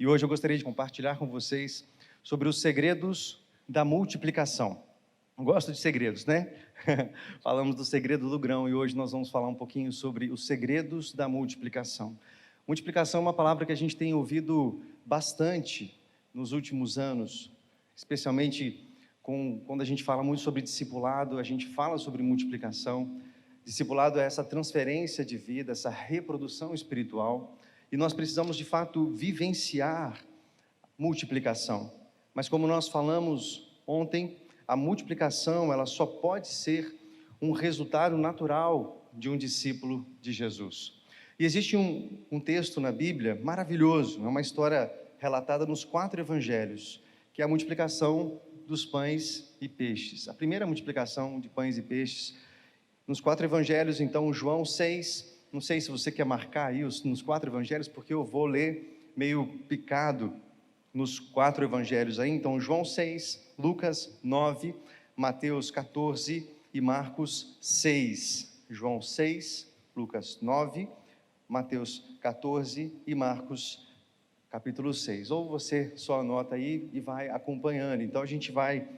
E hoje eu gostaria de compartilhar com vocês sobre os segredos da multiplicação. Eu gosto de segredos, né? Falamos do segredo do grão e hoje nós vamos falar um pouquinho sobre os segredos da multiplicação. Multiplicação é uma palavra que a gente tem ouvido bastante nos últimos anos, especialmente quando a gente fala muito sobre discipulado, a gente fala sobre multiplicação. Discipulado é essa transferência de vida, essa reprodução espiritual, e nós precisamos de fato vivenciar multiplicação. Mas como nós falamos ontem, a multiplicação ela só pode ser um resultado natural de um discípulo de Jesus. E existe um texto na Bíblia maravilhoso, é uma história relatada nos 4 evangelhos, que é a multiplicação dos pães e peixes. A primeira multiplicação de pães e peixes, nos 4 evangelhos, então, João 6, não sei se você quer marcar aí nos 4 evangelhos, porque eu vou ler meio picado nos 4 evangelhos aí, então, João 6, Lucas 9, Mateus 14 e Marcos 6. João 6, Lucas 9, Mateus 14 e Marcos capítulo 6. Ou você só anota aí e vai acompanhando. Então, a gente vai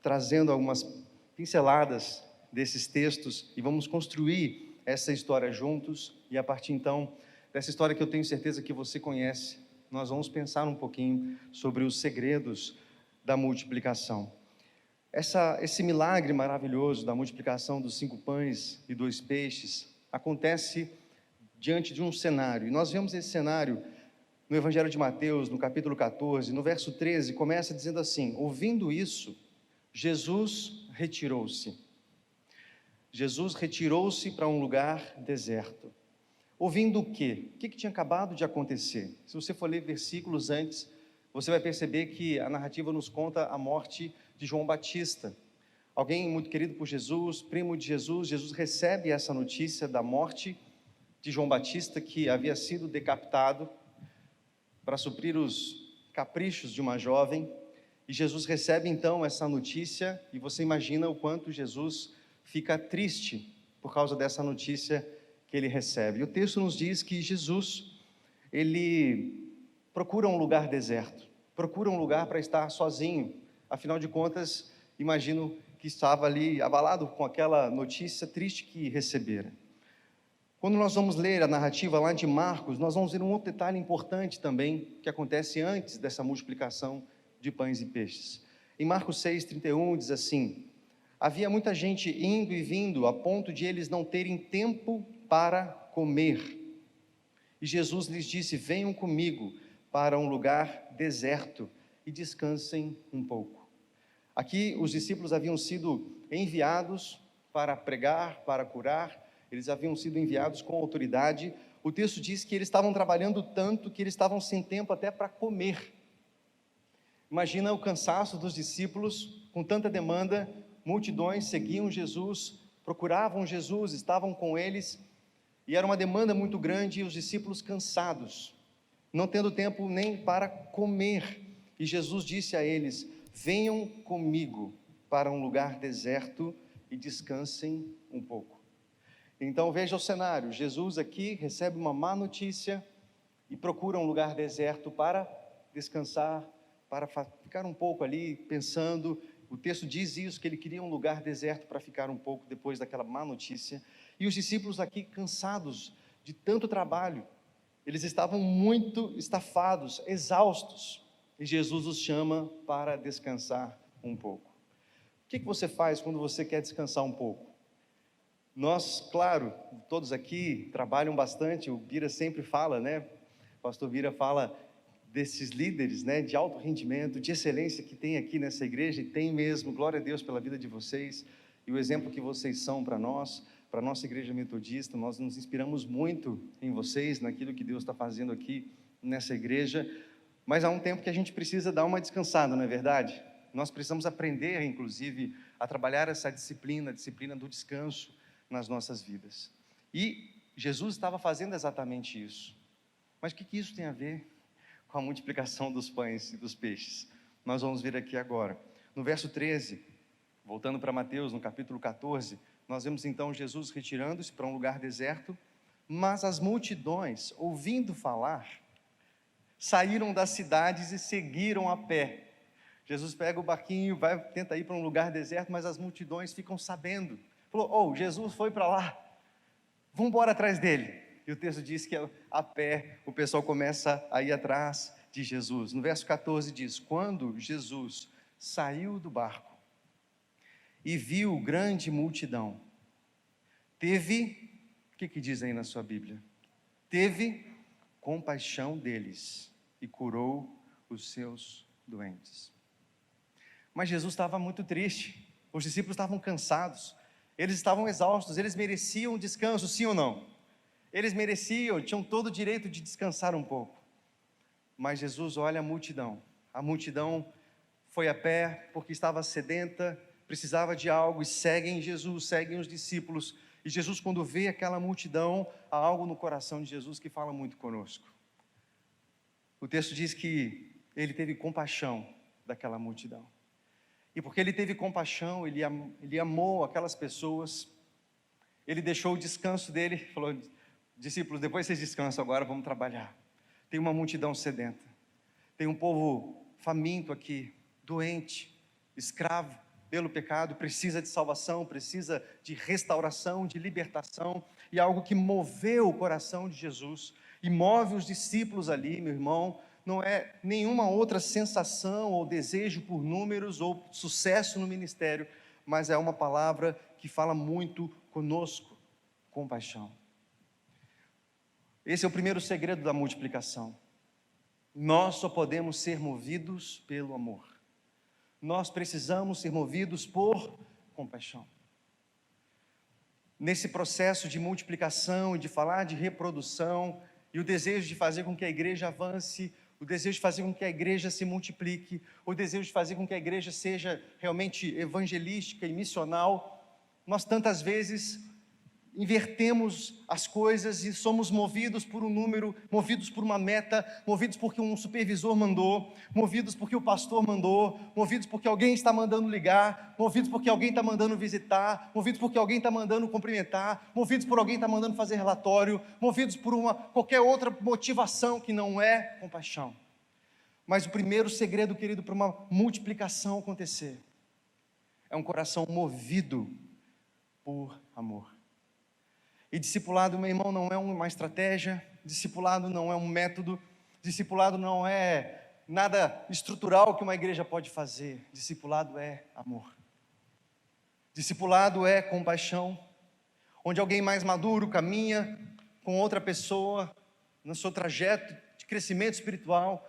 trazendo algumas pinceladas desses textos e vamos construir essa história juntos, e a partir então dessa história que eu tenho certeza que você conhece, nós vamos pensar um pouquinho sobre os segredos da multiplicação. Esse milagre maravilhoso da multiplicação dos 5 pães e 2 peixes acontece diante de um cenário, e nós vemos esse cenário no Evangelho de Mateus, no capítulo 14, no verso 13, começa dizendo assim: ouvindo isso, Jesus retirou-se. Jesus retirou-se para um lugar deserto. Ouvindo o quê? O que tinha acabado de acontecer? Se você for ler versículos antes, você vai perceber que a narrativa nos conta a morte de João Batista. Alguém muito querido por Jesus, primo de Jesus. Jesus recebe essa notícia da morte de João Batista, que havia sido decapitado para suprir os caprichos de uma jovem. E Jesus recebe então essa notícia, e você imagina o quanto Jesus fica triste por causa dessa notícia que ele recebe. E o texto nos diz que Jesus, ele procura um lugar deserto, procura um lugar para estar sozinho. Afinal de contas, imagino que estava ali abalado com aquela notícia triste que recebera. Quando nós vamos ler a narrativa lá de Marcos, nós vamos ver um outro detalhe importante também, que acontece antes dessa multiplicação de pães e peixes. Em Marcos 6:31 diz assim: havia muita gente indo e vindo, a ponto de eles não terem tempo para comer. E Jesus lhes disse: venham comigo para um lugar deserto e descansem um pouco. Aqui os discípulos haviam sido enviados para pregar, para curar, eles haviam sido enviados com autoridade. O texto diz que eles estavam trabalhando tanto que eles estavam sem tempo até para comer. Imagina o cansaço dos discípulos, com tanta demanda, multidões seguiam Jesus, procuravam Jesus, estavam com eles, e era uma demanda muito grande, e os discípulos cansados, não tendo tempo nem para comer. E Jesus disse a eles: venham comigo para um lugar deserto e descansem um pouco. Então veja o cenário: Jesus aqui recebe uma má notícia e procura um lugar deserto para descansar, para ficar um pouco ali pensando. O texto diz isso, que ele queria um lugar deserto para ficar um pouco depois daquela má notícia. E os discípulos aqui cansados de tanto trabalho, eles estavam muito estafados, exaustos, e Jesus os chama para descansar um pouco. O que você faz quando você quer descansar um pouco? Nós, claro, todos aqui trabalham bastante, o Bira sempre fala, né? O pastor Bira fala desses líderes, né, de alto rendimento, de excelência que tem aqui nessa igreja, e tem mesmo, glória a Deus pela vida de vocês, e o exemplo que vocês são para nós, para a nossa igreja metodista. Nós nos inspiramos muito em vocês, naquilo que Deus está fazendo aqui nessa igreja, mas há um tempo que a gente precisa dar uma descansada, não é verdade? Nós precisamos aprender, inclusive, a trabalhar essa disciplina, a disciplina do descanso nas nossas vidas, e Jesus estava fazendo exatamente isso. Mas o que isso tem a ver com a multiplicação dos pães e dos peixes? Nós vamos ver aqui agora. No verso 13, voltando para Mateus, no capítulo 14, nós vemos então Jesus retirando-se para um lugar deserto, mas as multidões, ouvindo falar, saíram das cidades e seguiram a pé. Jesus pega o barquinho, tenta ir para um lugar deserto, mas as multidões ficam sabendo. Falou, Jesus foi para lá, vamos embora atrás dele. E o texto diz que a pé o pessoal começa a ir atrás de Jesus. No verso 14 diz, quando Jesus saiu do barco e viu grande multidão, o que diz aí na sua Bíblia? Teve compaixão deles e curou os seus doentes. Mas Jesus estava muito triste, os discípulos estavam cansados, eles estavam exaustos, eles mereciam descanso, sim ou não? Eles mereciam, tinham todo o direito de descansar um pouco. Mas Jesus olha a multidão foi a pé porque estava sedenta, precisava de algo e seguem Jesus, seguem os discípulos. E Jesus, quando vê aquela multidão, há algo no coração de Jesus que fala muito conosco. O texto diz que ele teve compaixão daquela multidão. E porque ele teve compaixão, ele amou aquelas pessoas, ele deixou o descanso dele, falou, discípulos, depois vocês descansam, agora vamos trabalhar. Tem uma multidão sedenta, tem um povo faminto aqui, doente, escravo pelo pecado, precisa de salvação, precisa de restauração, de libertação, e algo que moveu o coração de Jesus, e move os discípulos ali, meu irmão, não é nenhuma outra sensação ou desejo por números ou sucesso no ministério, mas é uma palavra que fala muito conosco, compaixão. Esse é o primeiro segredo da multiplicação. Nós só podemos ser movidos pelo amor. Nós precisamos ser movidos por compaixão. Nesse processo de multiplicação e de falar de reprodução e o desejo de fazer com que a igreja avance, o desejo de fazer com que a igreja se multiplique, o desejo de fazer com que a igreja seja realmente evangelística e missional, nós tantas vezes invertemos as coisas e somos movidos por um número, movidos por uma meta, movidos porque um supervisor mandou, movidos porque o pastor mandou, movidos porque alguém está mandando ligar, movidos porque alguém está mandando visitar, movidos porque alguém está mandando cumprimentar, movidos por alguém está mandando fazer relatório, movidos por qualquer outra motivação que não é compaixão. Mas o primeiro segredo, querido, para uma multiplicação acontecer, é um coração movido por amor. E discipulado, meu irmão, não é uma estratégia, discipulado não é um método, discipulado não é nada estrutural que uma igreja pode fazer, discipulado é amor. Discipulado é compaixão, onde alguém mais maduro caminha com outra pessoa no seu trajeto de crescimento espiritual,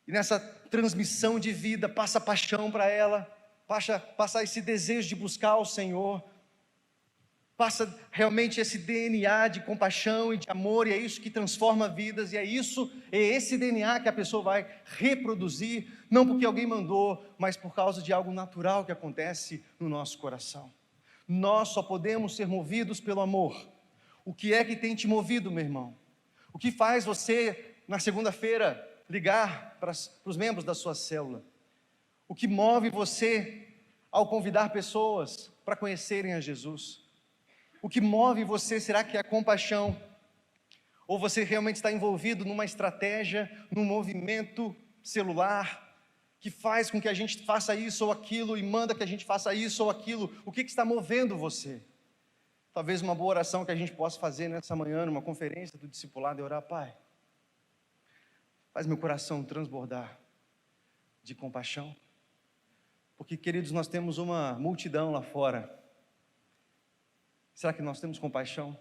e nessa transmissão de vida passa paixão para ela, passa esse desejo de buscar o Senhor, passa realmente esse DNA de compaixão e de amor, e é isso que transforma vidas, e é esse DNA que a pessoa vai reproduzir, não porque alguém mandou, mas por causa de algo natural que acontece no nosso coração. Nós só podemos ser movidos pelo amor. O que é que tem te movido, meu irmão? O que faz você, na segunda-feira, ligar para os membros da sua célula? O que move você ao convidar pessoas para conhecerem a Jesus? O que move você, será que é a compaixão? Ou você realmente está envolvido numa estratégia, num movimento celular, que faz com que a gente faça isso ou aquilo, e manda que a gente faça isso ou aquilo? O que está movendo você? Talvez uma boa oração que a gente possa fazer nessa manhã, numa conferência do discipulado, é orar: Pai, faz meu coração transbordar de compaixão, porque, queridos, nós temos uma multidão lá fora. Será que nós temos compaixão?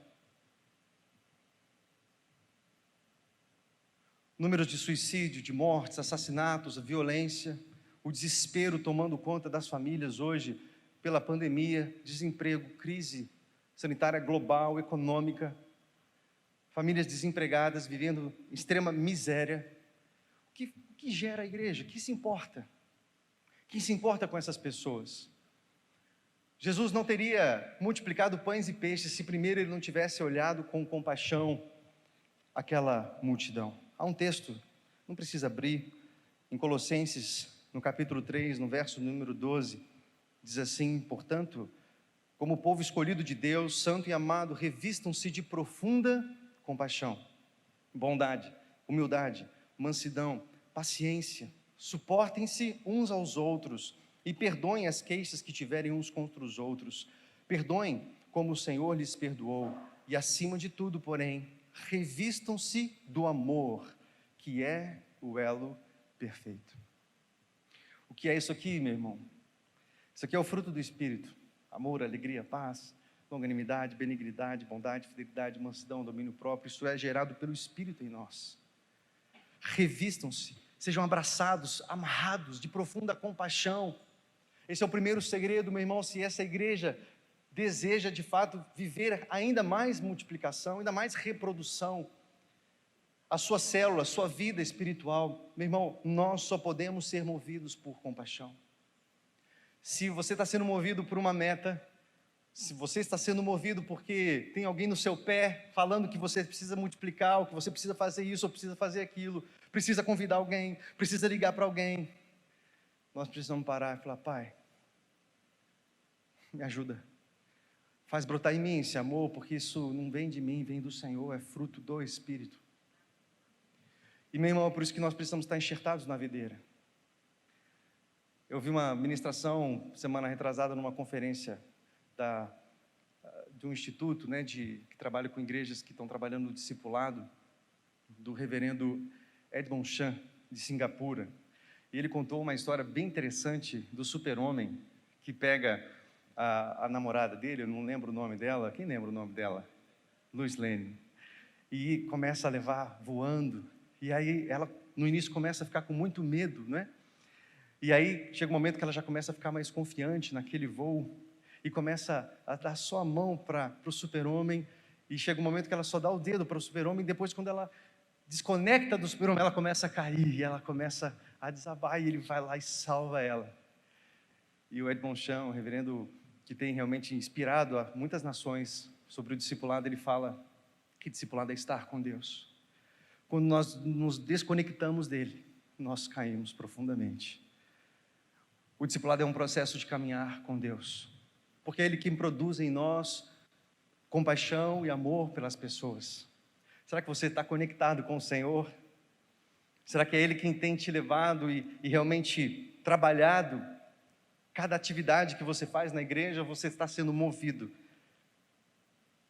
Números de suicídio, de mortes, assassinatos, a violência, o desespero tomando conta das famílias hoje, pela pandemia, desemprego, crise sanitária global, econômica, famílias desempregadas, vivendo em extrema miséria. O que gera a igreja? Quem se importa? Quem se importa com essas pessoas? Jesus não teria multiplicado pães e peixes se primeiro ele não tivesse olhado com compaixão aquela multidão. Há um texto, não precisa abrir, em Colossenses, no capítulo 3, no verso número 12, diz assim: portanto, como povo escolhido de Deus, santo e amado, revistam-se de profunda compaixão, bondade, humildade, mansidão, paciência. Suportem-se uns aos outros e perdoem as queixas que tiverem uns contra os outros. Perdoem como o Senhor lhes perdoou. E acima de tudo, porém, revistam-se do amor, que é o elo perfeito. O que é isso aqui, meu irmão? Isso aqui é o fruto do Espírito: amor, alegria, paz, longanimidade, benignidade, bondade, fidelidade, mansidão, domínio próprio. Isso é gerado pelo Espírito em nós. Revistam-se, sejam abraçados, amarrados de profunda compaixão. Esse é o primeiro segredo, meu irmão. Se essa igreja deseja de fato viver ainda mais multiplicação, ainda mais reprodução, a sua célula, a sua vida espiritual, meu irmão, nós só podemos ser movidos por compaixão. Se você está sendo movido por uma meta, se você está sendo movido porque tem alguém no seu pé falando que você precisa multiplicar, ou que você precisa fazer isso, ou precisa fazer aquilo, precisa convidar alguém, precisa ligar para alguém, nós precisamos parar e falar: Pai, me ajuda, faz brotar em mim esse amor, porque isso não vem de mim, vem do Senhor, é fruto do Espírito. E, meu irmão, é por isso que nós precisamos estar enxertados na videira. Eu vi uma ministração semana retrasada numa conferência de um instituto, né, que trabalha com igrejas que estão trabalhando no discipulado, do reverendo Edmond Chan, de Singapura. E ele contou uma história bem interessante do super-homem que pega a namorada dele, eu não lembro o nome dela. Quem lembra o nome dela? Lois Lane. E começa a levar voando. E aí ela, no início, começa a ficar com muito medo, né? E aí chega um momento que ela já começa a ficar mais confiante naquele voo e começa a dar só a mão para o super-homem, e chega um momento que ela só dá o dedo para o super-homem, e depois, quando ela desconecta do super-homem, ela começa a cair, e ela começa a desabar, e ele vai lá e salva ela. E o Edmond Chan, o reverendo que tem realmente inspirado a muitas nações sobre o discipulado, ele fala que discipulado é estar com Deus. Quando nós nos desconectamos dele, nós caímos profundamente. O discipulado é um processo de caminhar com Deus, porque é Ele quem produz em nós compaixão e amor pelas pessoas. Será que você está conectado com o Senhor? Será que é Ele quem tem te levado e realmente trabalhado? Cada atividade que você faz na igreja, você está sendo movido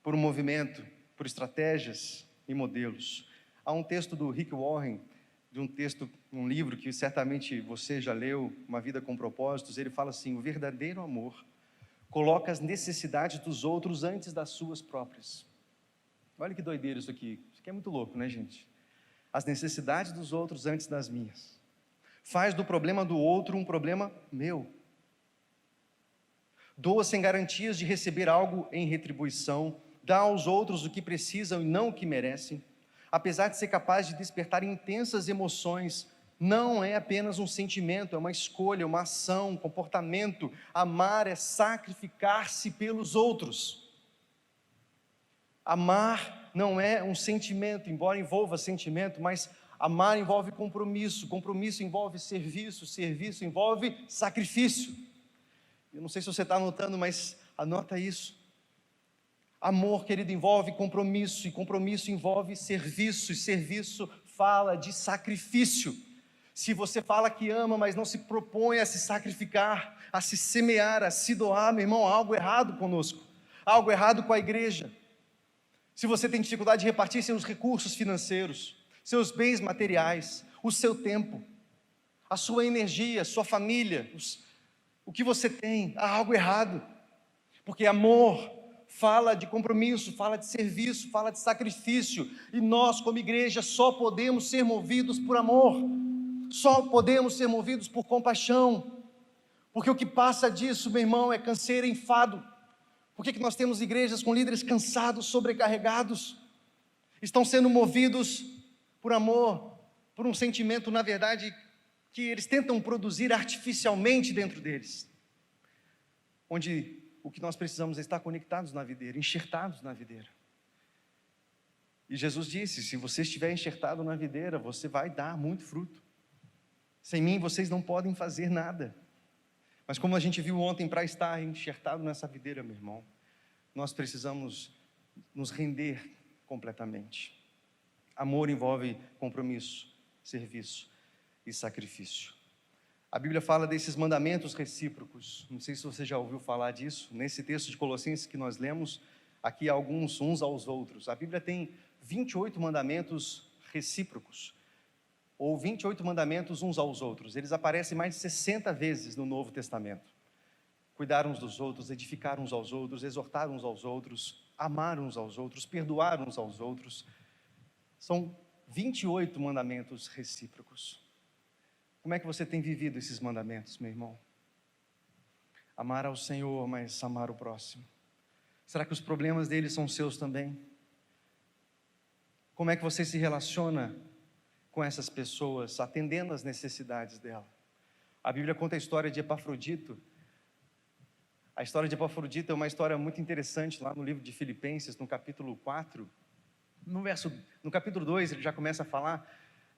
por um movimento, por estratégias e modelos. Há um texto do Rick Warren, um livro que certamente você já leu, Uma Vida com Propósitos. Ele fala assim: o verdadeiro amor coloca as necessidades dos outros antes das suas próprias. Olha que doideira isso aqui é muito louco, né, gente? As necessidades dos outros antes das minhas. Faz do problema do outro um problema meu. Doa sem garantias de receber algo em retribuição, dá aos outros o que precisam e não o que merecem. Apesar de ser capaz de despertar intensas emoções, não é apenas um sentimento, é uma escolha, uma ação, um comportamento. Amar é sacrificar-se pelos outros. Amar não é um sentimento, embora envolva sentimento, mas amar envolve compromisso, compromisso envolve serviço, serviço envolve sacrifício. Eu não sei se você está anotando, mas anota isso. Amor, querido, envolve compromisso, e compromisso envolve serviço, e serviço fala de sacrifício. Se você fala que ama, mas não se propõe a se sacrificar, a se semear, a se doar, meu irmão, há algo errado conosco, há algo errado com a igreja. Se você tem dificuldade de repartir seus recursos financeiros, seus bens materiais, o seu tempo, a sua energia, a sua família, o que você tem, há algo errado, porque amor fala de compromisso, fala de serviço, fala de sacrifício, e nós como igreja só podemos ser movidos por amor, só podemos ser movidos por compaixão, porque o que passa disso, meu irmão, é canseiro e enfado. Por que nós temos igrejas com líderes cansados, sobrecarregados? Estão sendo movidos por amor, por um sentimento, na verdade, que eles tentam produzir artificialmente dentro deles, onde o que nós precisamos é estar conectados na videira, enxertados na videira. E Jesus disse: se você estiver enxertado na videira, você vai dar muito fruto. Sem mim vocês não podem fazer nada. Mas como a gente viu ontem, para estar enxertado nessa videira, meu irmão, nós precisamos nos render completamente. Amor envolve compromisso, serviço e sacrifício. A Bíblia fala desses mandamentos recíprocos. Não sei se você já ouviu falar disso. Nesse texto de Colossenses que nós lemos, aqui há alguns uns aos outros. A Bíblia tem 28 mandamentos recíprocos, ou 28 mandamentos uns aos outros. Eles aparecem mais de 60 vezes no Novo Testamento. Cuidar uns dos outros, edificar uns aos outros, exortar uns aos outros, amar uns aos outros, perdoar uns aos outros. São 28 mandamentos recíprocos. Como é que você tem vivido esses mandamentos, meu irmão? Amar ao Senhor, mas amar o próximo. Será que os problemas deles são seus também? Como é que você se relaciona com essas pessoas, atendendo às necessidades dela? A Bíblia conta a história de Epafrodito. A história de Epafrodito é uma história muito interessante lá no livro de Filipenses, no capítulo 4. No capítulo 2, ele já começa a falar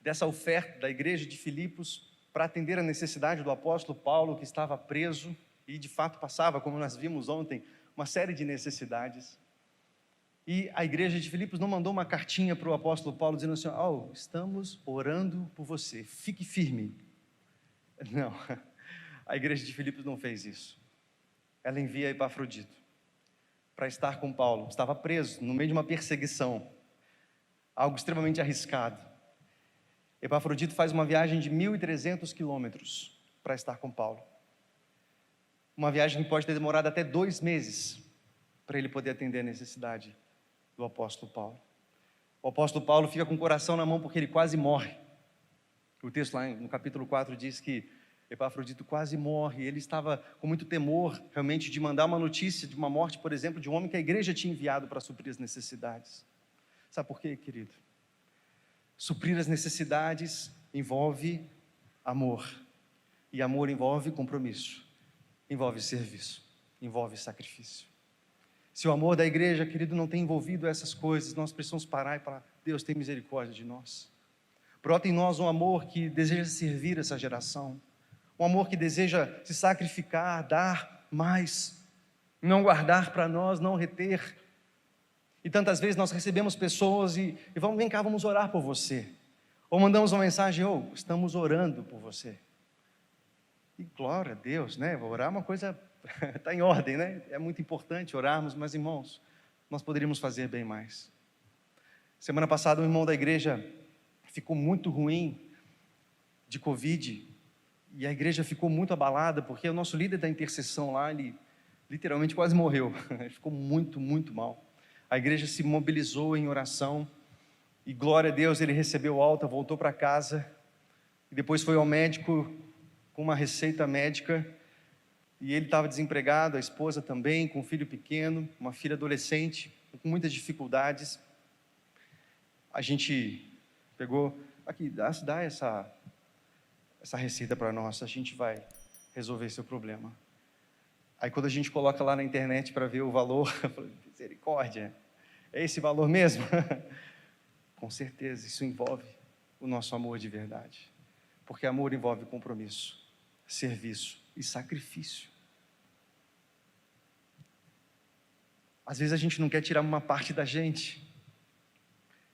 dessa oferta da igreja de Filipos para atender a necessidade do apóstolo Paulo, que estava preso e de fato passava, como nós vimos ontem, uma série de necessidades. E a igreja de Filipos não mandou uma cartinha para o apóstolo Paulo dizendo assim: estamos orando por você, fique firme. Não, a igreja de Filipos não fez isso. Ela envia Epafrodito para estar com Paulo. Estava preso no meio de uma perseguição, algo extremamente arriscado. Epafrodito faz uma viagem de 1.300 quilômetros para estar com Paulo. Uma viagem que pode ter demorado até 2 meses para ele poder atender a necessidade do apóstolo Paulo. O apóstolo Paulo fica com o coração na mão porque ele quase morre. O texto lá no capítulo 4 diz que Epafrodito quase morre. Ele estava com muito temor realmente de mandar uma notícia de uma morte, por exemplo, de um homem que a igreja tinha enviado para suprir as necessidades. Sabe por quê, querido? Suprir as necessidades envolve amor. E amor envolve compromisso, envolve serviço, envolve sacrifício. Se o amor da igreja, querido, não tem envolvido essas coisas, nós precisamos parar e falar: Deus, tem misericórdia de nós. Brota em nós um amor que deseja servir essa geração, um amor que deseja se sacrificar, dar mais, não guardar para nós, não reter. E tantas vezes nós recebemos pessoas e vem cá, vamos orar por você. Ou mandamos uma mensagem: estamos orando por você. E glória a Deus, né? Orar é uma coisa, está em ordem, né? É muito importante orarmos, mas irmãos, nós poderíamos fazer bem mais. Semana passada um irmão da igreja ficou muito ruim de Covid, e a igreja ficou muito abalada, porque o nosso líder da intercessão lá, ele literalmente quase morreu. Ele ficou muito, muito mal. A igreja se mobilizou em oração, e glória a Deus, ele recebeu alta, voltou para casa, e depois foi ao médico com uma receita médica, e ele estava desempregado, a esposa também, com um filho pequeno, uma filha adolescente, com muitas dificuldades. A gente pegou, aqui, dá essa receita para nós, a gente vai resolver seu problema. Aí quando a gente coloca lá na internet para ver o valor, eu falei: misericórdia, é esse valor mesmo? Com certeza, isso envolve o nosso amor de verdade, porque amor envolve compromisso, serviço e sacrifício. Às vezes a gente não quer tirar uma parte da gente,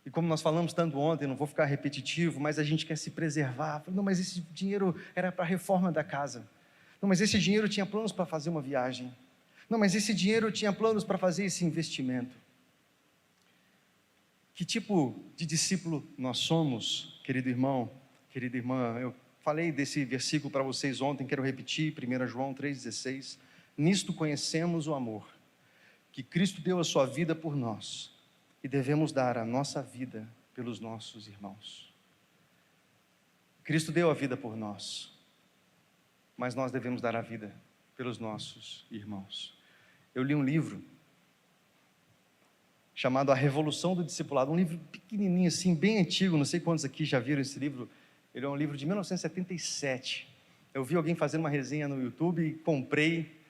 e como nós falamos tanto ontem, não vou ficar repetitivo, mas a gente quer se preservar. Não, mas esse dinheiro era para a reforma da casa. Não, mas esse dinheiro tinha planos para fazer uma viagem. Não, mas esse dinheiro tinha planos para fazer esse investimento. Que tipo de discípulo nós somos, querido irmão, querida irmã? Eu falei desse versículo para vocês ontem, quero repetir, 1 João 3,16. Nisto conhecemos o amor, que Cristo deu a sua vida por nós, e devemos dar a nossa vida pelos nossos irmãos. Cristo deu a vida por nós, mas nós devemos dar a vida pelos nossos irmãos. Eu li um livro chamado A Revolução do Discipulado, um livro pequenininho assim, bem antigo, não sei quantos aqui já viram esse livro. Ele é um livro de 1977. Eu vi alguém fazendo uma resenha no YouTube, comprei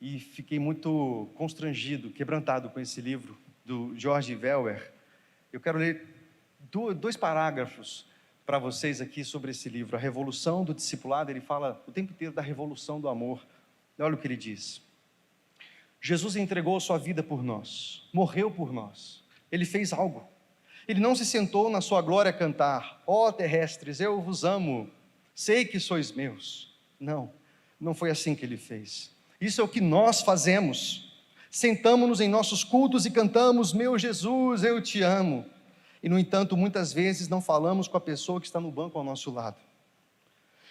e fiquei muito constrangido, quebrantado com esse livro do George Verwer. Eu quero ler 2 parágrafos para vocês aqui sobre esse livro, A Revolução do Discipulado. Ele fala o tempo inteiro da revolução do amor. Olha o que ele diz: Jesus entregou a sua vida por nós, morreu por nós, ele fez algo. Ele não se sentou na sua glória a cantar: ó terrestres, eu vos amo, sei que sois meus. Não, não foi assim que ele fez. Isso é o que nós fazemos. Sentamos-nos em nossos cultos e cantamos: meu Jesus, eu te amo. E no entanto, muitas vezes não falamos com a pessoa que está no banco ao nosso lado.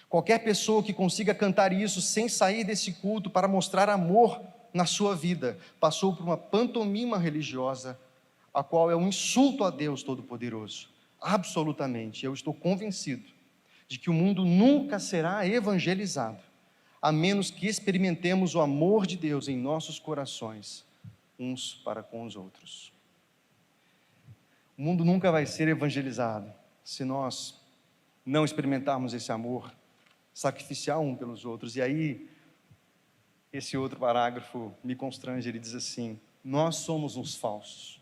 Qualquer pessoa que consiga cantar isso sem sair desse culto para mostrar amor na sua vida, passou por uma pantomima religiosa, a qual é um insulto a Deus Todo-Poderoso. Absolutamente, eu estou convencido de que o mundo nunca será evangelizado, a menos que experimentemos o amor de Deus em nossos corações, uns para com os outros. O mundo nunca vai ser evangelizado se nós não experimentarmos esse amor sacrificial um pelos outros. E aí, esse outro parágrafo me constrange, ele diz assim: nós somos uns falsos.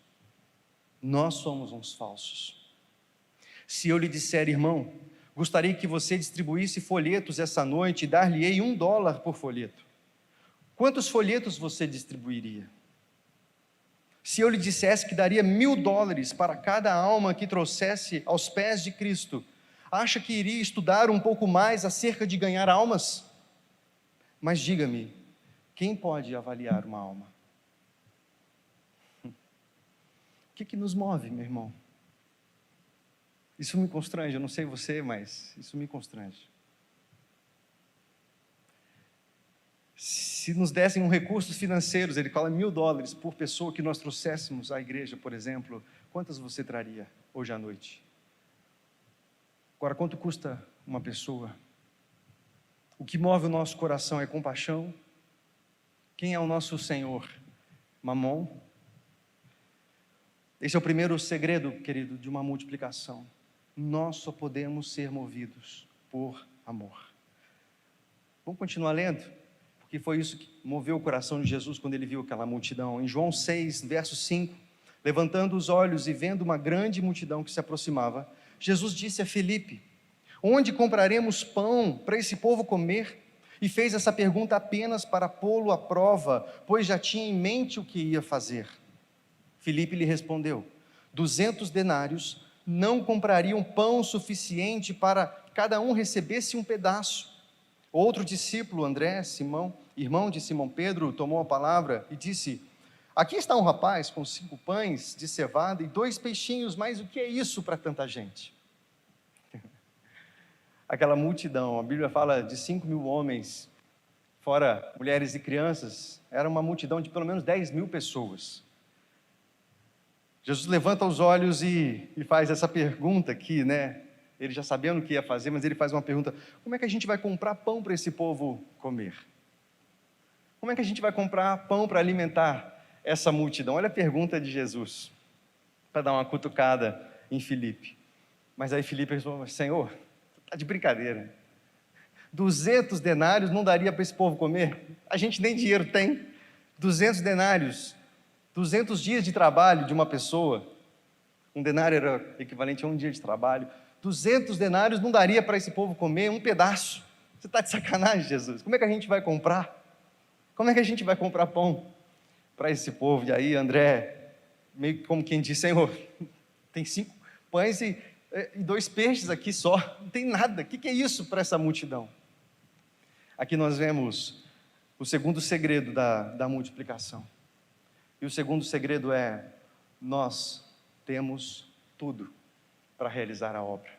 Nós somos uns falsos. Se eu lhe disser: irmão, gostaria que você distribuísse folhetos essa noite e dar-lhe-ei $1 por folheto, quantos folhetos você distribuiria? Se eu lhe dissesse que daria $1.000 para cada alma que trouxesse aos pés de Cristo, acha que iria estudar um pouco mais acerca de ganhar almas? Mas diga-me, quem pode avaliar uma alma? O que nos move, meu irmão? Isso me constrange, eu não sei você, mas isso me constrange. Se nos dessem recursos financeiros, ele fala $1.000 por pessoa que nós trouxéssemos à igreja, por exemplo, quantas você traria hoje à noite? Agora, quanto custa uma pessoa? O que move o nosso coração é compaixão? Quem é o nosso Senhor? Mamon? Esse é o primeiro segredo, querido, de uma multiplicação. Nós só podemos ser movidos por amor. Vamos continuar lendo? Porque foi isso que moveu o coração de Jesus quando ele viu aquela multidão. Em João 6, verso 5, levantando os olhos e vendo uma grande multidão que se aproximava, Jesus disse a Filipe: onde compraremos pão para esse povo comer? E fez essa pergunta apenas para pô-lo à prova, pois já tinha em mente o que ia fazer. Filipe lhe respondeu: 200 denários não comprariam pão suficiente para cada um recebesse um pedaço. Outro discípulo, André, Simão, irmão de Simão Pedro, tomou a palavra e disse: aqui está um rapaz com 5 pães de cevada e 2 peixinhos, mas o que é isso para tanta gente? Aquela multidão, a Bíblia fala de 5.000 homens, fora mulheres e crianças, era uma multidão de pelo menos 10.000 pessoas. Jesus levanta os olhos e faz essa pergunta aqui, né? Ele já sabendo o que ia fazer, mas ele faz uma pergunta: como é que a gente vai comprar pão para esse povo comer? Como é que a gente vai comprar pão para alimentar essa multidão? Olha a pergunta de Jesus, para dar uma cutucada em Filipe. Mas aí Filipe falou: Senhor, está de brincadeira, 200 denários não daria para esse povo comer? A gente nem dinheiro tem. 200 denários, 200 dias de trabalho de uma pessoa, um denário era equivalente a um dia de trabalho, 200 denários não daria para esse povo comer um pedaço. Você está de sacanagem, Jesus? Como é que a gente vai comprar? Como é que a gente vai comprar pão para esse povo? E aí André, meio como quem diz: Senhor, tem 5 pães e 2 peixes aqui só, não tem nada, o que é isso para essa multidão? Aqui nós vemos o segundo segredo da multiplicação. E o segundo segredo é: nós temos tudo para realizar a obra,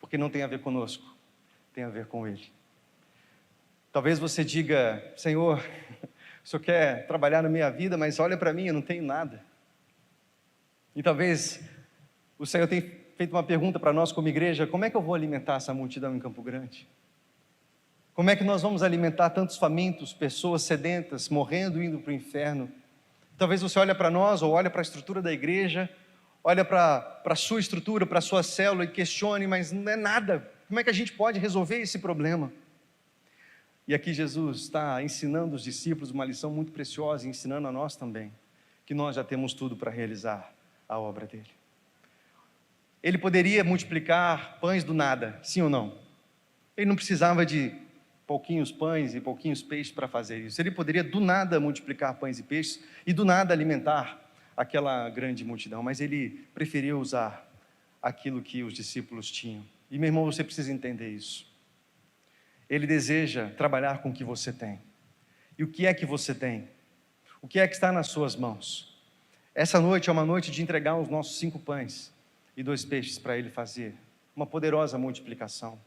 porque não tem a ver conosco, tem a ver com Ele. Talvez você diga: Senhor, o Senhor quer trabalhar na minha vida, mas olha para mim, eu não tenho nada. E talvez o Senhor tenha feito uma pergunta para nós como igreja: como é que eu vou alimentar essa multidão em Campo Grande? Como é que nós vamos alimentar tantos famintos, pessoas sedentas, morrendo, indo para o inferno? Talvez você olhe para nós, ou olhe para a estrutura da igreja, olhe para a sua estrutura, para a sua célula e questione: mas não é nada, como é que a gente pode resolver esse problema? E aqui Jesus está ensinando os discípulos uma lição muito preciosa, e ensinando a nós também, que nós já temos tudo para realizar a obra dele. Ele poderia multiplicar pães do nada, sim ou não? Ele não precisava de pouquinhos pães e pouquinhos peixes para fazer isso. Ele poderia do nada multiplicar pães e peixes e do nada alimentar aquela grande multidão, mas ele preferiu usar aquilo que os discípulos tinham. E, meu irmão, você precisa entender isso. Ele deseja trabalhar com o que você tem. E o que é que você tem? O que é que está nas suas mãos? Essa noite é uma noite de entregar os nossos 5 pães e 2 peixes para ele fazer uma poderosa multiplicação.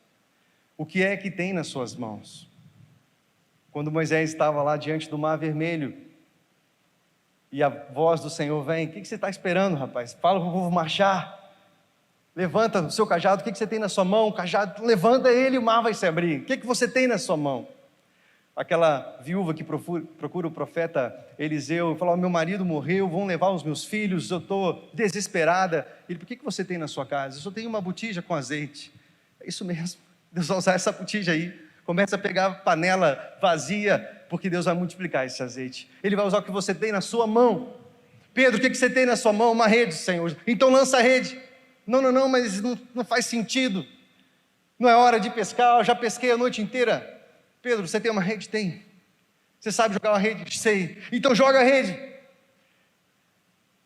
O que é que tem nas suas mãos? Quando Moisés estava lá diante do Mar Vermelho e a voz do Senhor vem: o que você está esperando, rapaz? Fala para o povo marchar. Levanta o seu cajado. O que você tem na sua mão? O cajado, levanta ele e o mar vai se abrir. O que você tem na sua mão? Aquela viúva que procura o profeta Eliseu e fala: meu marido morreu, vão levar os meus filhos, eu estou desesperada. Ele: por que você tem na sua casa? Eu só tenho uma botija com azeite. É isso mesmo, Deus vai usar essa botija aí. Começa a pegar a panela vazia, porque Deus vai multiplicar esse azeite. Ele vai usar o que você tem na sua mão. Pedro, o que você tem na sua mão? Uma rede, Senhor. Então lança a rede. Não, mas não faz sentido. Não é hora de pescar, eu já pesquei a noite inteira. Pedro, você tem uma rede? Tem. Você sabe jogar uma rede? Sei. Então joga a rede.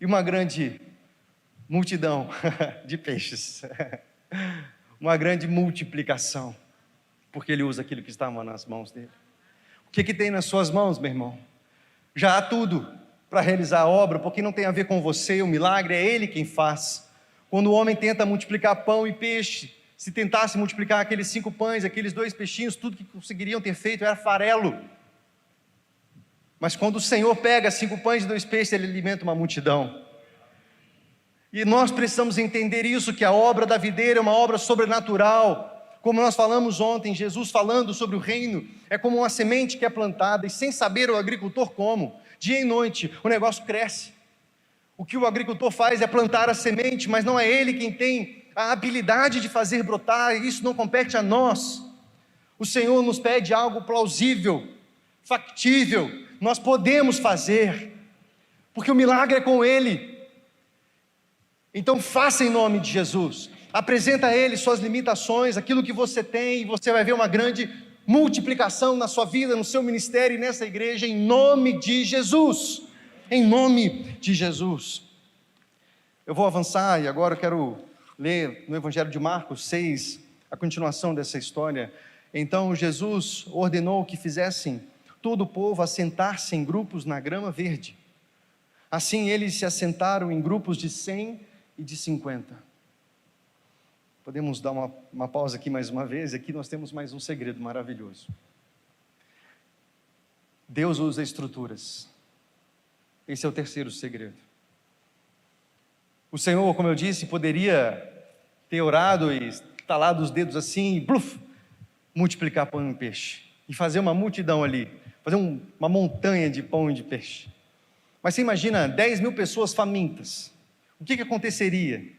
E uma grande multidão de peixes. Uma grande multiplicação. Porque ele usa aquilo que estava nas mãos dele. O que tem nas suas mãos, meu irmão? Já há tudo para realizar a obra, porque não tem a ver com você, o milagre é ele quem faz. Quando o homem tenta multiplicar pão e peixe, se tentasse multiplicar aqueles 5 pães, aqueles 2 peixinhos, tudo que conseguiriam ter feito era farelo. Mas quando o Senhor pega 5 pães e 2 peixes, ele alimenta uma multidão. E nós precisamos entender isso, que a obra da videira é uma obra sobrenatural. Como nós falamos ontem, Jesus falando sobre o reino, é como uma semente que é plantada, e sem saber o agricultor como, dia e noite, o negócio cresce. O que o agricultor faz é plantar a semente, mas não é ele quem tem a habilidade de fazer brotar, e isso não compete a nós. O Senhor nos pede algo plausível, factível, nós podemos fazer, porque o milagre é com Ele. Então faça em nome de Jesus, apresenta a Ele suas limitações, aquilo que você tem, e você vai ver uma grande multiplicação na sua vida, no seu ministério e nessa igreja, em nome de Jesus. Em nome de Jesus. Eu vou avançar e agora eu quero ler no Evangelho de Marcos 6, a continuação dessa história. Então Jesus ordenou que fizessem todo o povo assentar-se em grupos na grama verde. Assim eles se assentaram em grupos de 100 e de 50. Podemos dar uma pausa aqui mais uma vez. Aqui nós temos mais um segredo maravilhoso. Deus usa estruturas. Esse é o terceiro segredo. O Senhor, como eu disse, poderia ter orado e estalado os dedos assim e bluf, multiplicar pão e peixe. E fazer uma multidão ali. Fazer uma montanha de pão e de peixe. Mas você imagina 10.000 pessoas famintas. O que aconteceria?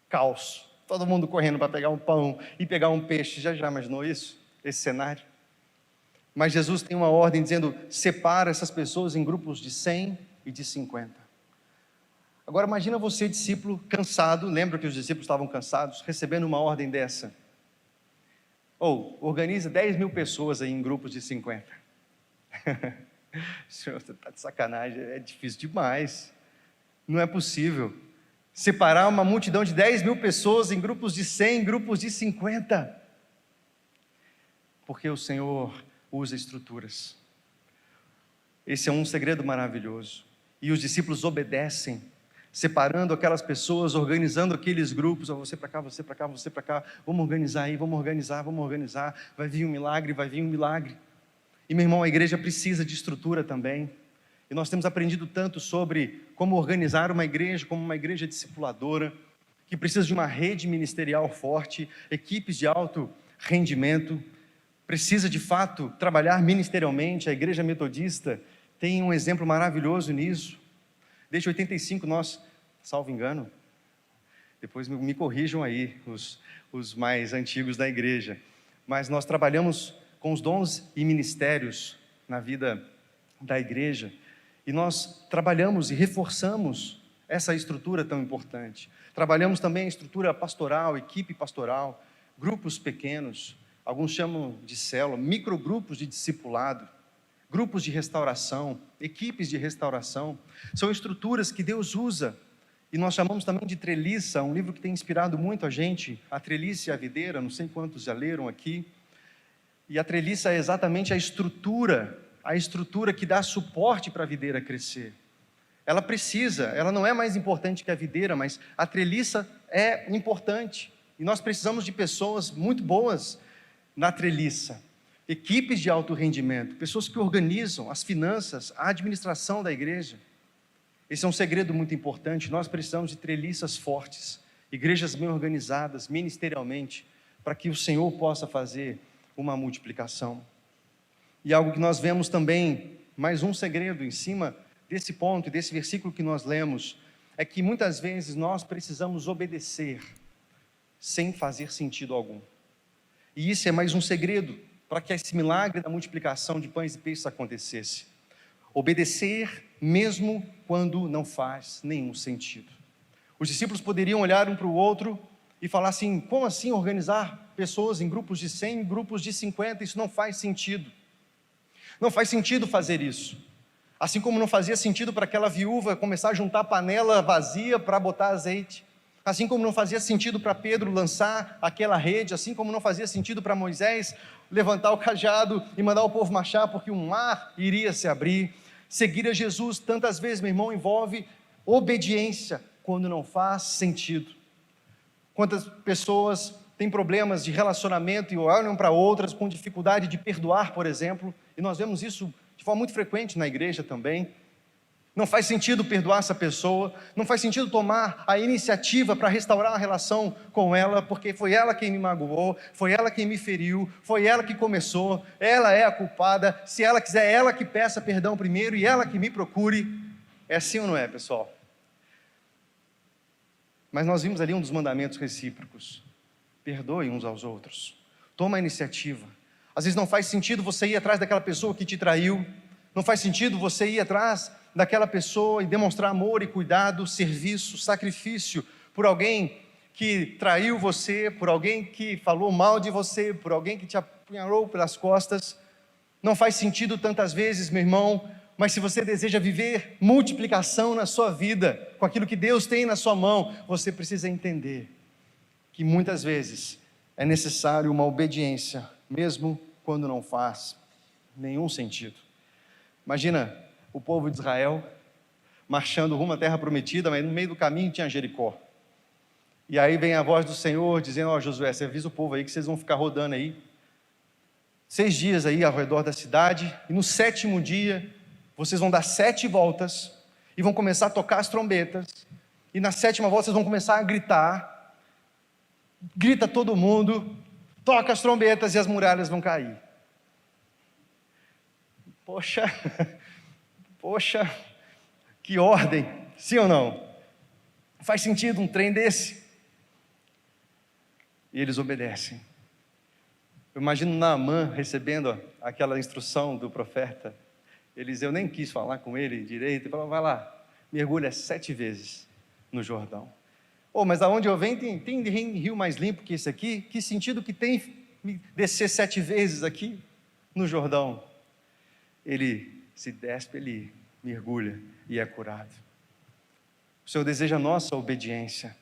Caos. Todo mundo correndo para pegar um pão e pegar um peixe. Já imaginou isso? Esse cenário? Mas Jesus tem uma ordem dizendo: separa essas pessoas em grupos de 100 e de 50. Agora imagina você, discípulo, cansado. Lembra que os discípulos estavam cansados, recebendo uma ordem dessa. Organiza 10.000 pessoas aí em grupos de 50. Senhor, você está de sacanagem, é difícil demais. Não é possível. Separar uma multidão de 10.000 pessoas em grupos de 100, em grupos de 50. Porque o Senhor usa estruturas. Esse é um segredo maravilhoso. E os discípulos obedecem, separando aquelas pessoas, organizando aqueles grupos. Você para cá, você para cá, você para cá. Vamos organizar aí, vamos organizar. Vai vir um milagre. E meu irmão, a igreja precisa de estrutura também. E nós temos aprendido tanto sobre como organizar uma igreja, como uma igreja discipuladora, que precisa de uma rede ministerial forte, equipes de alto rendimento, precisa de fato trabalhar ministerialmente. A igreja metodista tem um exemplo maravilhoso nisso. Desde 85 nós, salvo engano, depois me corrijam aí os mais antigos da igreja, mas nós trabalhamos com os dons e ministérios na vida da igreja, e nós trabalhamos e reforçamos essa estrutura tão importante. Trabalhamos também a estrutura pastoral, equipe pastoral, grupos pequenos, alguns chamam de célula, microgrupos de discipulado, grupos de restauração, equipes de restauração, são estruturas que Deus usa, e nós chamamos também de treliça, um livro que tem inspirado muito a gente, A Treliça e a Videira, não sei quantos já leram aqui, e a treliça é exatamente a estrutura que dá suporte para a videira crescer. Ela não é mais importante que a videira, mas a treliça é importante, e nós precisamos de pessoas muito boas na treliça, equipes de alto rendimento, pessoas que organizam as finanças, a administração da igreja. Esse é um segredo muito importante. Nós precisamos de treliças fortes, igrejas bem organizadas ministerialmente, para que o Senhor possa fazer uma multiplicação. E algo que nós vemos também, mais um segredo em cima desse ponto, desse versículo que nós lemos, é que muitas vezes nós precisamos obedecer sem fazer sentido algum. E isso é mais um segredo para que esse milagre da multiplicação de pães e peixes acontecesse. Obedecer mesmo quando não faz nenhum sentido. Os discípulos poderiam olhar um para o outro e falar assim: como assim organizar pessoas em grupos de 100, grupos de 50? Isso não faz sentido. Não faz sentido fazer isso. Assim como não fazia sentido para aquela viúva começar a juntar panela vazia para botar azeite. Assim como não fazia sentido para Pedro lançar aquela rede, assim como não fazia sentido para Moisés levantar o cajado e mandar o povo marchar, porque um mar iria se abrir. Seguir a Jesus, tantas vezes, meu irmão, envolve obediência, quando não faz sentido. Quantas pessoas têm problemas de relacionamento e olham para outras com dificuldade de perdoar, por exemplo, e nós vemos isso de forma muito frequente na igreja também. Não faz sentido perdoar essa pessoa, não faz sentido tomar a iniciativa para restaurar a relação com ela, porque foi ela quem me magoou, foi ela quem me feriu, foi ela que começou, ela é a culpada. Se ela quiser, ela que peça perdão primeiro e ela que me procure. É assim ou não é, pessoal? Mas nós vimos ali um dos mandamentos recíprocos: perdoe uns aos outros, toma a iniciativa. Às vezes não faz sentido você ir atrás daquela pessoa que te traiu, não faz sentido você ir atrás daquela pessoa e demonstrar amor e cuidado, serviço, sacrifício por alguém que traiu você, por alguém que falou mal de você, por alguém que te apunhalou pelas costas. Não faz sentido tantas vezes, meu irmão, mas se você deseja viver multiplicação na sua vida, com aquilo que Deus tem na sua mão, você precisa entender que muitas vezes é necessário uma obediência, mesmo quando não faz nenhum sentido. Imagina o povo de Israel marchando rumo à terra prometida, mas no meio do caminho tinha Jericó. E aí vem a voz do Senhor dizendo: ó, Josué, você avisa o povo aí que vocês vão ficar rodando aí 6 dias aí ao redor da cidade, e no 7º dia vocês vão dar 7 voltas e vão começar a tocar as trombetas, e na 7ª volta vocês vão começar a gritar. Grita todo mundo, toca as trombetas e as muralhas vão cair. Poxa, que ordem, sim ou não? Faz sentido um trem desse? E eles obedecem. Eu imagino Naamã recebendo aquela instrução do profeta Eliseu. Nem quis falar com ele direito, ele falou: vai lá, mergulha 7 vezes no Jordão. Mas aonde eu venho tem rio mais limpo que esse aqui? Que sentido que tem descer 7 vezes aqui no Jordão? Ele se despe, ele mergulha e é curado. O Senhor deseja a nossa obediência,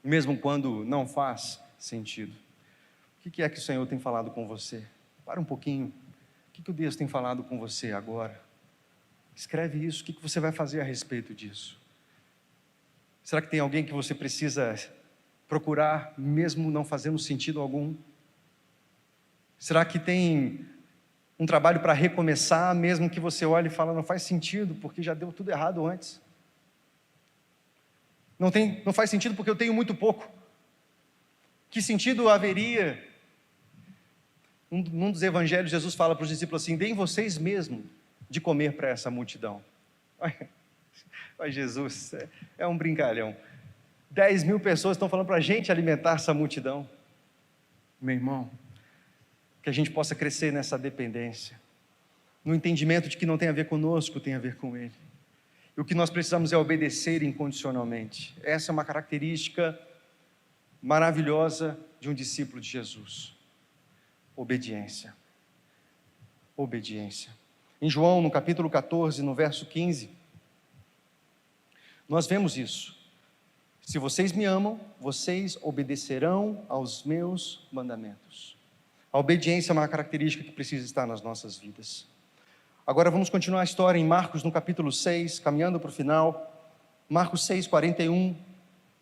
mesmo quando não faz sentido. O que é que o Senhor tem falado com você? Para um pouquinho. O que Deus tem falado com você agora? Escreve isso. O que você vai fazer a respeito disso? Será que tem alguém que você precisa procurar, mesmo não fazendo sentido algum? Será que tem um trabalho para recomeçar, mesmo que você olhe e fale: não faz sentido, porque já deu tudo errado antes? Não faz sentido porque eu tenho muito pouco. Que sentido haveria? Num dos evangelhos, Jesus fala para os discípulos assim: deem vocês mesmos de comer para essa multidão. Olha, Jesus, é um brincalhão. 10.000 pessoas estão falando para a gente alimentar essa multidão. Meu irmão, que a gente possa crescer nessa dependência, no entendimento de que não tem a ver conosco, tem a ver com Ele. E o que nós precisamos é obedecer incondicionalmente. Essa é uma característica maravilhosa de um discípulo de Jesus. Obediência. Obediência. Em João, no capítulo 14, no verso 15, nós vemos isso. Se vocês me amam, vocês obedecerão aos meus mandamentos. A obediência é uma característica que precisa estar nas nossas vidas. Agora vamos continuar a história em Marcos, no capítulo 6, caminhando para o final. Marcos 6, 41.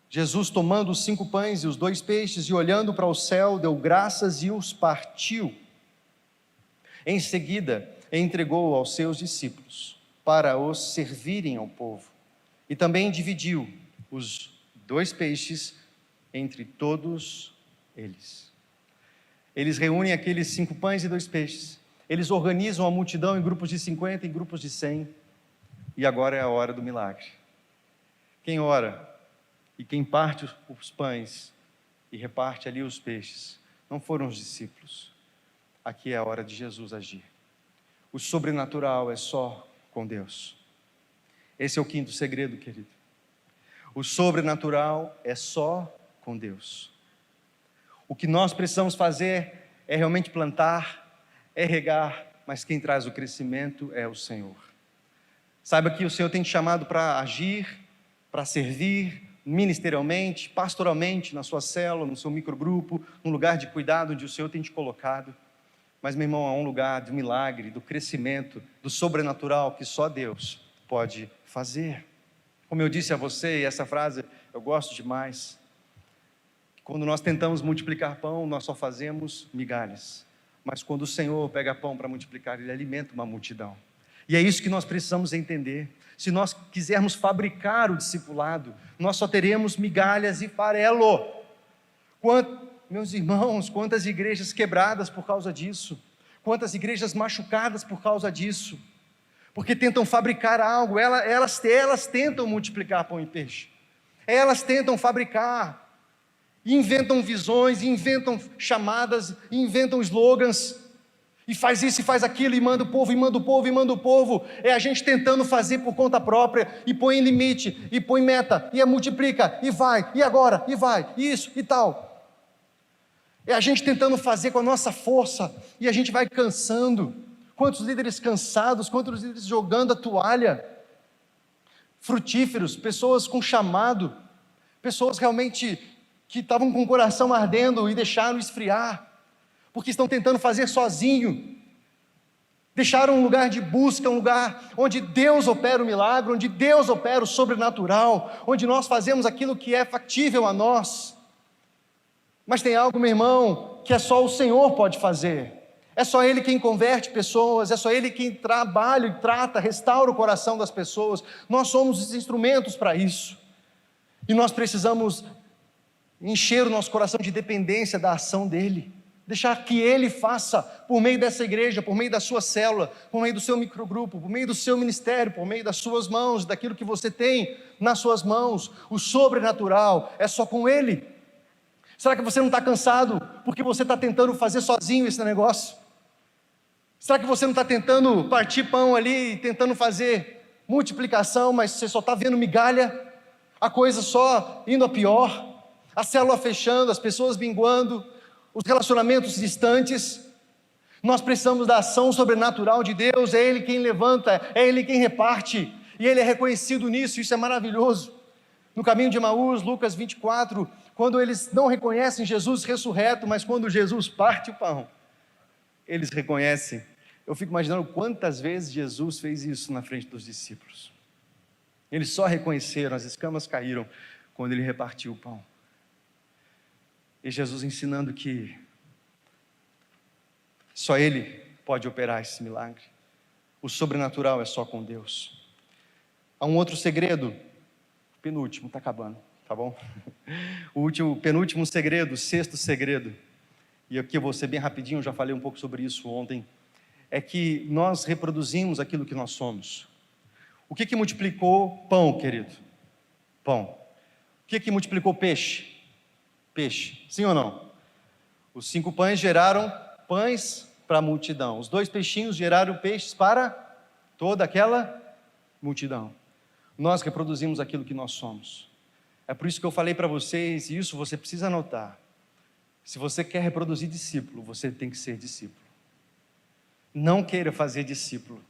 Jesus, tomando os 5 pães e os 2 peixes e olhando para o céu, deu graças e os partiu. Em seguida, entregou aos seus discípulos para os servirem ao povo. E também dividiu os 2 peixes entre todos eles. Eles reúnem aqueles 5 pães e 2 peixes. Eles organizam a multidão em grupos de 50, em grupos de 100. E agora é a hora do milagre. Quem ora e quem parte os pães e reparte ali os peixes, não foram os discípulos. Aqui é a hora de Jesus agir. O sobrenatural é só com Deus. Esse é o 5º segredo, querido. O sobrenatural é só com Deus. O que nós precisamos fazer é realmente plantar, é regar, mas quem traz o crescimento é o Senhor. Saiba que o Senhor tem te chamado para agir, para servir ministerialmente, pastoralmente, na sua célula, no seu microgrupo, num lugar de cuidado onde o Senhor tem te colocado. Mas, meu irmão, é um lugar de milagre, do crescimento, do sobrenatural que só Deus pode fazer. Como eu disse a você, e essa frase eu gosto demais, quando nós tentamos multiplicar pão, nós só fazemos migalhas. Mas quando o Senhor pega pão para multiplicar, Ele alimenta uma multidão. E é isso que nós precisamos entender. Se nós quisermos fabricar o discipulado, nós só teremos migalhas e farelo. Meus irmãos, quantas igrejas quebradas por causa disso, quantas igrejas machucadas por causa disso, porque tentam fabricar algo, elas tentam multiplicar pão e peixe, elas tentam fabricar, inventam visões, inventam chamadas, inventam slogans, e faz isso e faz aquilo, e manda o povo, e manda o povo, e manda o povo. É a gente tentando fazer por conta própria, e põe limite, e põe meta, e multiplica, e vai, e agora, e vai, isso e tal. É a gente tentando fazer com a nossa força, e a gente vai cansando. Quantos líderes cansados, quantos líderes jogando a toalha. Frutíferos, pessoas com chamado, pessoas realmente que estavam com o coração ardendo e deixaram esfriar, porque estão tentando fazer sozinho. Deixaram um lugar de busca, um lugar onde Deus opera o milagre, onde Deus opera o sobrenatural, onde nós fazemos aquilo que é factível a nós. Mas tem algo, meu irmão, que é só o Senhor pode fazer. É só Ele quem converte pessoas, é só Ele quem trabalha e trata, restaura o coração das pessoas. Nós somos os instrumentos para isso. E nós precisamos encher o nosso coração de dependência da ação dEle. Deixar que Ele faça, por meio dessa igreja, por meio da sua célula, por meio do seu microgrupo, por meio do seu ministério, por meio das suas mãos, daquilo que você tem nas suas mãos. O sobrenatural é só com Ele. Será que você não está cansado porque você está tentando fazer sozinho esse negócio? Será que você não está tentando partir pão ali, tentando fazer multiplicação, mas você só está vendo migalha, a coisa só indo a pior, a célula fechando, as pessoas minguando, os relacionamentos distantes? Nós precisamos da ação sobrenatural de Deus. É Ele quem levanta, é Ele quem reparte, e Ele é reconhecido nisso. Isso é maravilhoso. No caminho de Emaús, Lucas 24, quando eles não reconhecem Jesus ressurreto, mas quando Jesus parte o pão, eles reconhecem. Eu fico imaginando quantas vezes Jesus fez isso na frente dos discípulos. Eles só reconheceram, as escamas caíram quando Ele repartiu o pão. E Jesus ensinando que só Ele pode operar esse milagre. O sobrenatural é só com Deus. Há um outro segredo, penúltimo, está acabando, tá bom? O penúltimo segredo, o 6º segredo, e aqui eu vou ser bem rapidinho, já falei um pouco sobre isso ontem, é que nós reproduzimos aquilo que nós somos. O que multiplicou pão, querido? Pão. O que multiplicou peixe? Peixe, sim ou não? Os 5 pães geraram pães para a multidão. Os 2 peixinhos geraram peixes para toda aquela multidão. Nós reproduzimos aquilo que nós somos. É por isso que eu falei para vocês, e isso você precisa anotar. Se você quer reproduzir discípulo, você tem que ser discípulo. Não queira fazer discípulo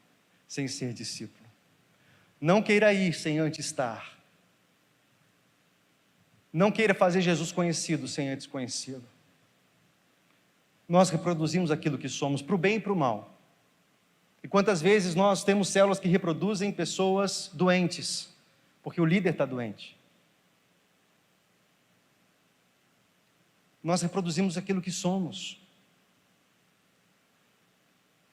sem ser discípulo. Não queira ir sem antes estar. Não queira fazer Jesus conhecido sem antes conhecê-lo. Nós reproduzimos aquilo que somos, para o bem e para o mal. E quantas vezes nós temos células que reproduzem pessoas doentes, porque o líder está doente. Nós reproduzimos aquilo que somos.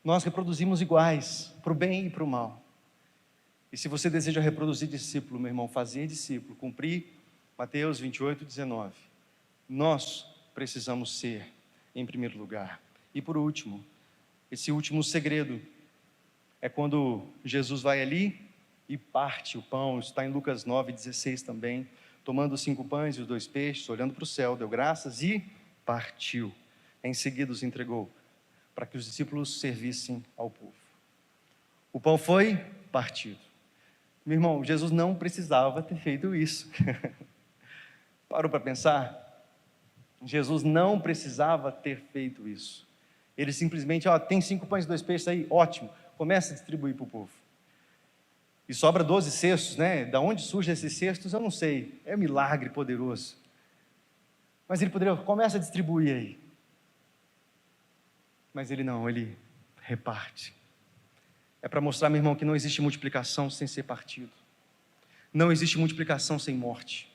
Nós reproduzimos iguais, para o bem e para o mal. E se você deseja reproduzir discípulo, meu irmão, fazer discípulo, cumprir Mateus 28:19, nós precisamos ser em primeiro lugar. E por último, esse último segredo é quando Jesus vai ali e parte o pão. Isso está em Lucas 9:16 também. Tomando os 5 pães e os 2 peixes, olhando para o céu, deu graças e partiu. Em seguida os entregou para que os discípulos servissem ao povo. O pão foi partido. Meu irmão, Jesus não precisava ter feito isso. Parou para pensar? Jesus não precisava ter feito isso. Ele simplesmente, tem 5 pães e 2 peixes aí, ótimo, começa a distribuir para o povo. E sobra 12 cestos, né? Da onde surgem esses cestos, eu não sei. É um milagre poderoso. Mas ele poderia, começa a distribuir aí. Mas ele não, ele reparte. É para mostrar, meu irmão, que não existe multiplicação sem ser partido. Não existe multiplicação sem morte.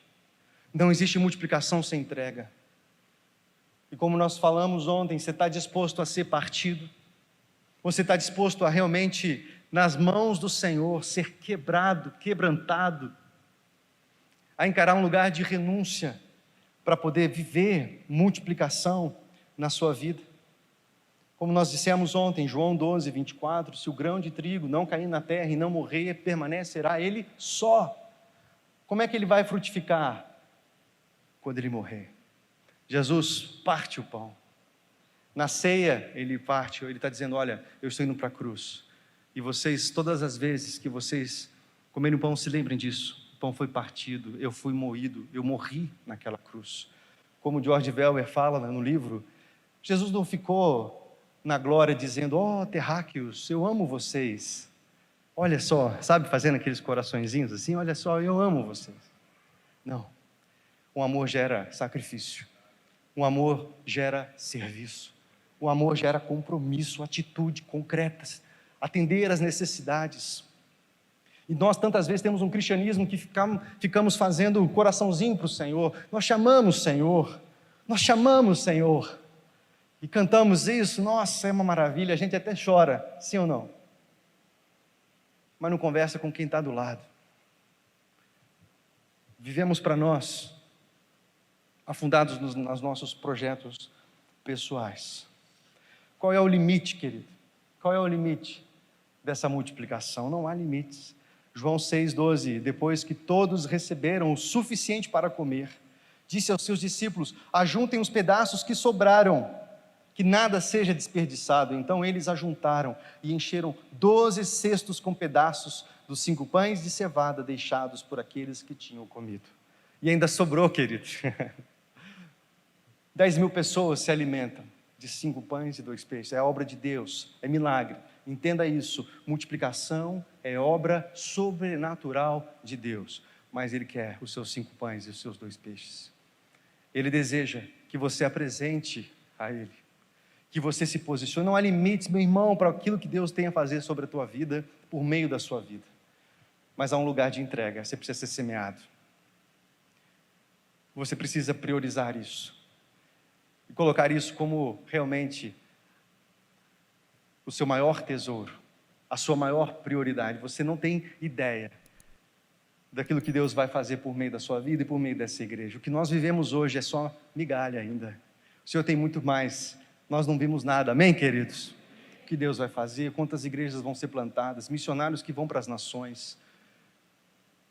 Não existe multiplicação sem entrega. E como nós falamos ontem, você está disposto a ser partido? Você está disposto a realmente, nas mãos do Senhor, ser quebrado, quebrantado, a encarar um lugar de renúncia, para poder viver multiplicação na sua vida? Como nós dissemos ontem, João 12:24, se o grão de trigo não cair na terra e não morrer, permanecerá ele só. Como é que ele vai frutificar? Quando ele morrer. Jesus parte o pão. Na ceia, ele parte, ele está dizendo, olha, eu estou indo para a cruz. E vocês, todas as vezes que vocês comerem o pão, se lembrem disso. O pão foi partido, eu fui moído, eu morri naquela cruz. Como George Welber fala no livro, Jesus não ficou na glória dizendo, terráqueos, eu amo vocês. Olha só, sabe, fazendo aqueles coraçõezinhos assim, olha só, eu amo vocês. Não. O amor gera sacrifício. O amor gera serviço. O amor gera compromisso, atitude concretas, atender às necessidades. E nós tantas vezes temos um cristianismo que ficamos fazendo coraçãozinho para o Senhor. Nós chamamos Senhor. E cantamos isso, nossa, é uma maravilha, a gente até chora, sim ou não? Mas não conversa com quem está do lado. Vivemos para nós, afundados nos nossos projetos pessoais. Qual é o limite, querido? Qual é o limite dessa multiplicação? Não há limites. João 6,12, depois que todos receberam o suficiente para comer, disse aos seus discípulos, ajuntem os pedaços que sobraram, que nada seja desperdiçado. Então eles ajuntaram e encheram 12 cestos com pedaços dos 5 pães de cevada deixados por aqueles que tinham comido. E ainda sobrou, querido. 10.000 pessoas se alimentam de 5 pães e 2 peixes. É obra de Deus, é milagre. Entenda isso, multiplicação é obra sobrenatural de Deus. Mas Ele quer os seus 5 pães e os seus 2 peixes. Ele deseja que você apresente a Ele, que você se posicione. Não há limites, meu irmão, para aquilo que Deus tem a fazer sobre a tua vida, por meio da sua vida. Mas há um lugar de entrega, você precisa ser semeado. Você precisa priorizar isso. E colocar isso como realmente o seu maior tesouro, a sua maior prioridade. Você não tem ideia daquilo que Deus vai fazer por meio da sua vida e por meio dessa igreja. O que nós vivemos hoje é só migalha ainda. O Senhor tem muito mais. Nós não vimos nada, amém, queridos? O que Deus vai fazer, quantas igrejas vão ser plantadas, missionários que vão para as nações.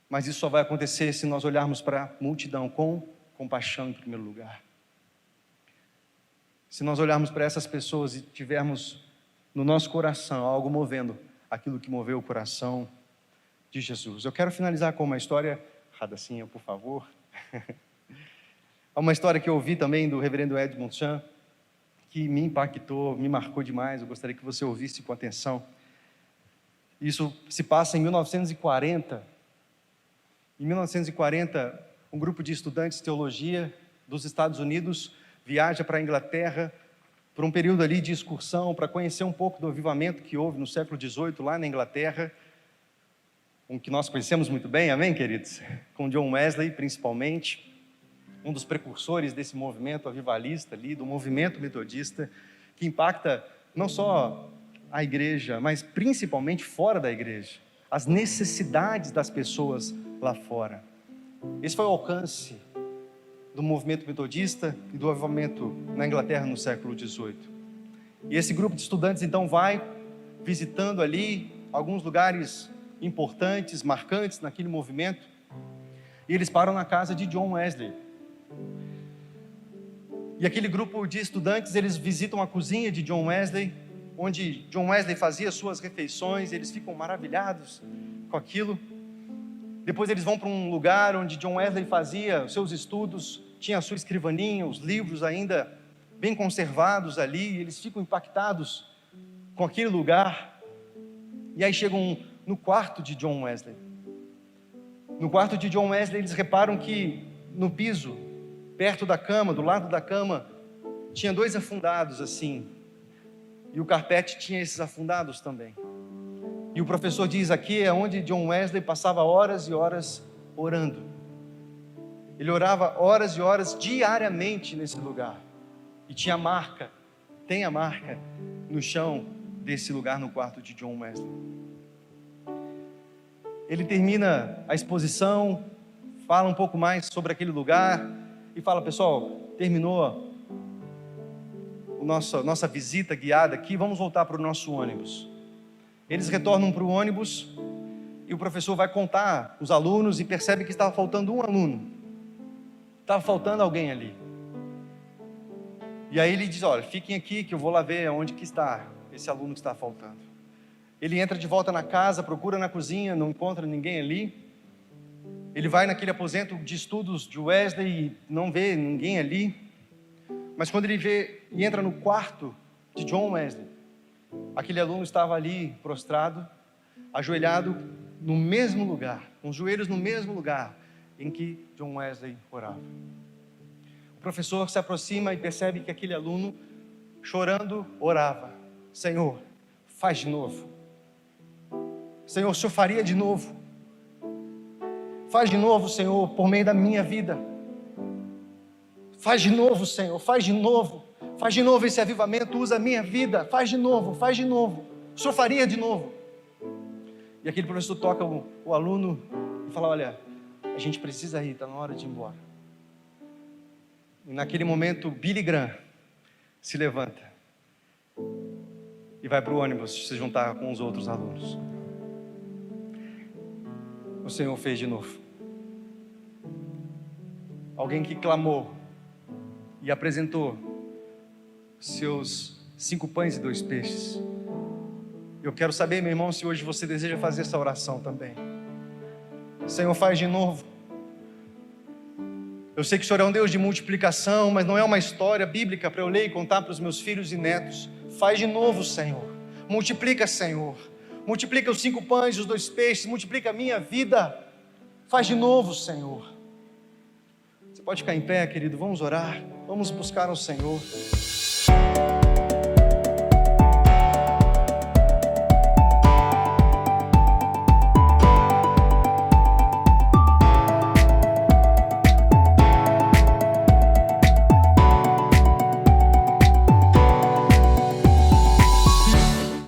Mas isso só vai acontecer se nós olharmos para a multidão com compaixão em primeiro lugar. Se nós olharmos para essas pessoas e tivermos no nosso coração algo movendo aquilo que moveu o coração de Jesus. Eu quero finalizar com uma história, Radacinha, por favor. Há uma história que eu ouvi também do reverendo Edmond Chan, que me impactou, me marcou demais. Eu gostaria que você ouvisse com atenção. Isso se passa em 1940. Em 1940, um grupo de estudantes de teologia dos Estados Unidos viaja para a Inglaterra por um período ali de excursão, para conhecer um pouco do avivamento que houve no século XVIII lá na Inglaterra, um que nós conhecemos muito bem, amém, queridos? Com John Wesley, principalmente, um dos precursores desse movimento avivalista ali, do movimento metodista, que impacta não só a igreja, mas principalmente fora da igreja, as necessidades das pessoas lá fora. Esse foi o alcance do movimento metodista e do avivamento na Inglaterra no século XVIII. E esse grupo de estudantes então vai visitando ali alguns lugares importantes, marcantes naquele movimento, e eles param na casa de John Wesley. E aquele grupo de estudantes, eles visitam a cozinha de John Wesley, onde John Wesley fazia suas refeições, eles ficam maravilhados com aquilo. Depois eles vão para um lugar onde John Wesley fazia os seus estudos, tinha a sua escrivaninha, os livros ainda bem conservados ali, e eles ficam impactados com aquele lugar. E aí chegam no quarto de John Wesley. No quarto de John Wesley, eles reparam que no piso, perto da cama, do lado da cama, tinha 2 afundados assim, e o carpete tinha esses afundados também. E o professor diz: aqui é onde John Wesley passava horas e horas orando. Ele orava horas e horas diariamente nesse lugar. E tinha marca, tem a marca no chão desse lugar no quarto de John Wesley. Ele termina a exposição, fala um pouco mais sobre aquele lugar e fala: pessoal, terminou nossa visita guiada aqui, vamos voltar para o nosso ônibus. Eles retornam para o ônibus e o professor vai contar os alunos e percebe que estava faltando um aluno. Estava faltando alguém ali. E aí ele diz: olha, fiquem aqui que eu vou lá ver onde que está esse aluno que está faltando. Ele entra de volta na casa, procura na cozinha, não encontra ninguém ali. Ele vai naquele aposento de estudos de Wesley e não vê ninguém ali. Mas quando ele vê e entra no quarto de John Wesley, aquele aluno estava ali prostrado, ajoelhado no mesmo lugar, com os joelhos no mesmo lugar em que John Wesley orava. O professor se aproxima e percebe que aquele aluno, chorando, orava: Senhor, faz de novo. Senhor, o Senhor faria de novo. Faz de novo, Senhor, por meio da minha vida. Faz de novo, Senhor, faz de novo. Faz de novo esse avivamento, usa a minha vida. Faz de novo, faz de novo. O Senhor faria de novo. E aquele professor toca o aluno e fala: olha, a gente precisa ir, está na hora de ir embora. E naquele momento, Billy Graham se levanta e vai para o ônibus se juntar com os outros alunos. O Senhor fez de novo. Alguém que clamou e apresentou seus 5 pães e 2 peixes. Eu quero saber, meu irmão, se hoje você deseja fazer essa oração também. Senhor, faz de novo. Eu sei que o Senhor é um Deus de multiplicação, mas não é uma história bíblica para eu ler e contar para os meus filhos e netos. Faz de novo, Senhor. Multiplica, Senhor. Multiplica os 5 pães e os 2 peixes. Multiplica a minha vida. Faz de novo, Senhor. Você pode ficar em pé, querido. Vamos orar. Vamos buscar o Senhor.